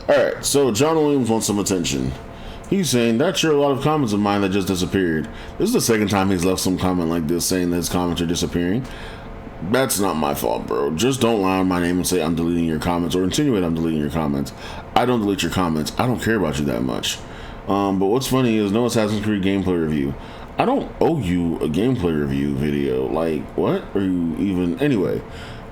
Alright, so John Williams wants some attention. He's saying, that's sure a lot of comments of mine that just disappeared. This is the second time he's left some comment like this saying that his comments are disappearing. That's not my fault, bro. Just don't lie on my name and say I'm deleting your comments or insinuate I'm deleting your comments. I don't delete your comments. I don't care about you that much. But what's funny is no Assassin's Creed gameplay review. I don't owe you a gameplay review video. Like, what are you even... Anyway,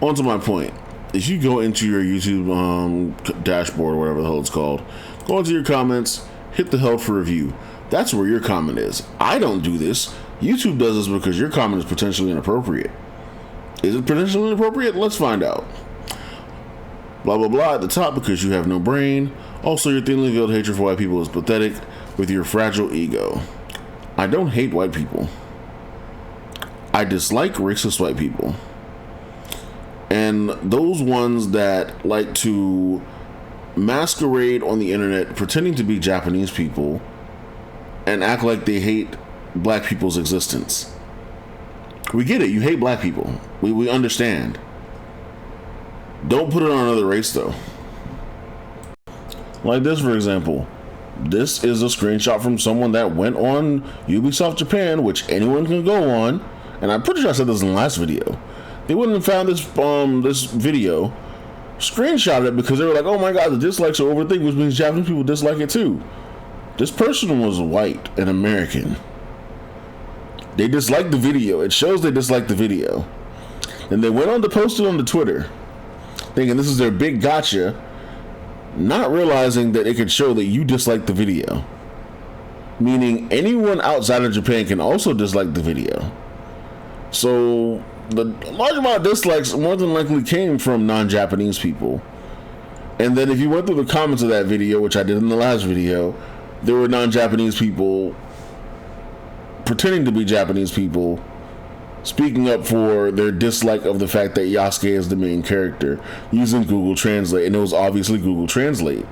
on to my point. If you go into your YouTube dashboard or whatever the hell it's called, go into your comments, hit the held for review. That's where your comment is. I don't do this. YouTube does this because your comment is potentially inappropriate. Is it potentially inappropriate? Let's find out. Blah, blah, blah at the top because you have no brain. Also, your thinly veiled hatred for white people is pathetic with your fragile ego. I don't hate white people. I dislike racist white people. And those ones that like to masquerade on the internet pretending to be Japanese people and act like they hate black people's existence. We get it. You hate black people. We understand. Don't put it on another race, though. Like this, for example. This is a screenshot from someone that went on Ubisoft Japan, which anyone can go on. And I'm pretty sure I said this in the last video. They wouldn't have found this video, screenshot it because they were like, oh my god, the dislikes are over the thing, which means Japanese people dislike it too. This person was white and American. They disliked the video. It shows they disliked the video. And they went on to post it on the Twitter, thinking this is their big gotcha, not realizing that it could show that you dislike the video. Meaning anyone outside of Japan can also dislike the video. So the large amount of dislikes more than likely came from non-Japanese people. And then if you went through the comments of that video, which I did in the last video, there were non-Japanese people pretending to be Japanese people speaking up for their dislike of the fact that Yasuke is the main character using Google Translate. And it was obviously Google Translate,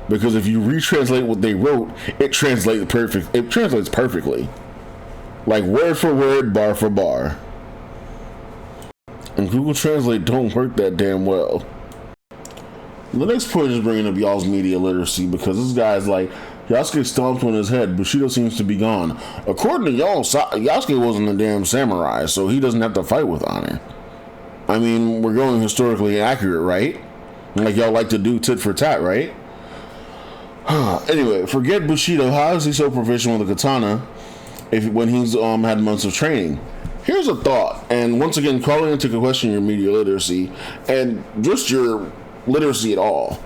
because if you retranslate what they wrote, it translates perfectly, like word for word, bar for bar. And Google Translate don't work that damn well. The next point is bringing up y'all's media literacy, because this guy's like, Yasuke stomped on his head, Bushido seems to be gone. According to y'all, Yasuke wasn't a damn samurai, so he doesn't have to fight with honor. I mean, we're going historically accurate, right? Like y'all like to do tit for tat, right? Anyway, forget Bushido. How is he so proficient with the katana when he's had months of training? Here's a thought, and once again, calling into question your media literacy and just your literacy at all.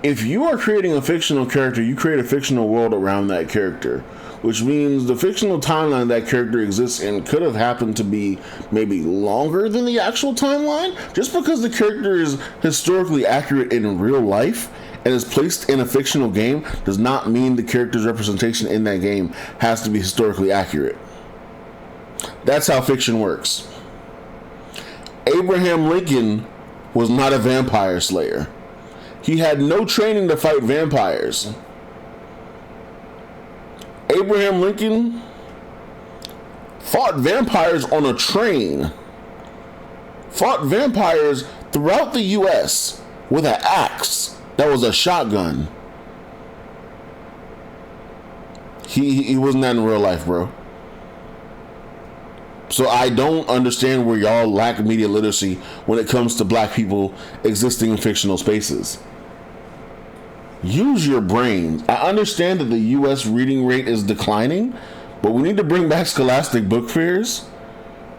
If you are creating a fictional character, you create a fictional world around that character, which means the fictional timeline that character exists in could have happened to be maybe longer than the actual timeline. Just because the character is historically accurate in real life and is placed in a fictional game does not mean the character's representation in that game has to be historically accurate. That's how fiction works. Abraham Lincoln was not a vampire slayer. He had no training to fight vampires. Abraham Lincoln fought vampires on a train. Fought vampires throughout the U.S. with an axe that was a shotgun. He wasn't that in real life, bro. So I don't understand where y'all lack media literacy when it comes to black people existing in fictional spaces. Use your brain. I understand that the U.S. reading rate is declining, but we need to bring back scholastic book fairs,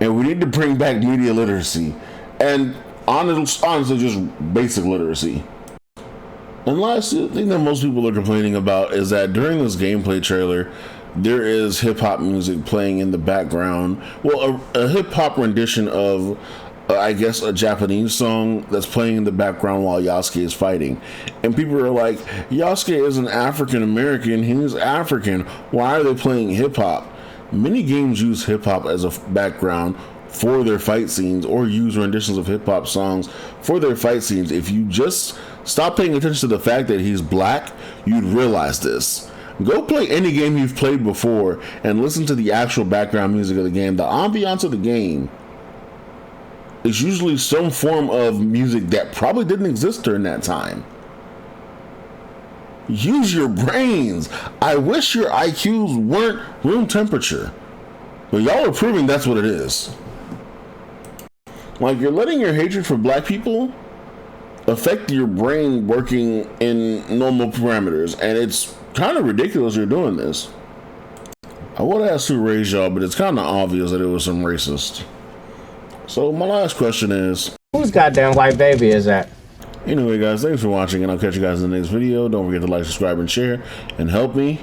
and we need to bring back media literacy, and honestly just basic literacy. And last thing that most people are complaining about is that during this gameplay trailer, there is hip-hop music playing in the background. Well, a hip-hop rendition of, I guess, a Japanese song that's playing in the background while Yasuke is fighting. And people are like, Yasuke is an African-American. He's African. Why are they playing hip-hop? Many games use hip-hop as a background for their fight scenes, or use renditions of hip-hop songs for their fight scenes. If you just stop paying attention to the fact that he's black, you'd realize this. Go play any game you've played before and listen to the actual background music of the game. The ambiance of the game is usually some form of music that probably didn't exist during that time. Use your brains. I wish your IQs weren't room temperature. But y'all are proving that's what it is. Like, you're letting your hatred for black people affect your brain working in normal parameters, and it's kind of ridiculous you're doing this. I would ask who raised y'all, but it's kind of obvious that it was some racist. So my last question is, whose goddamn white baby is that? Anyway guys, thanks for watching, and I'll catch you guys in the next video. Don't forget to like, subscribe, and share, and help me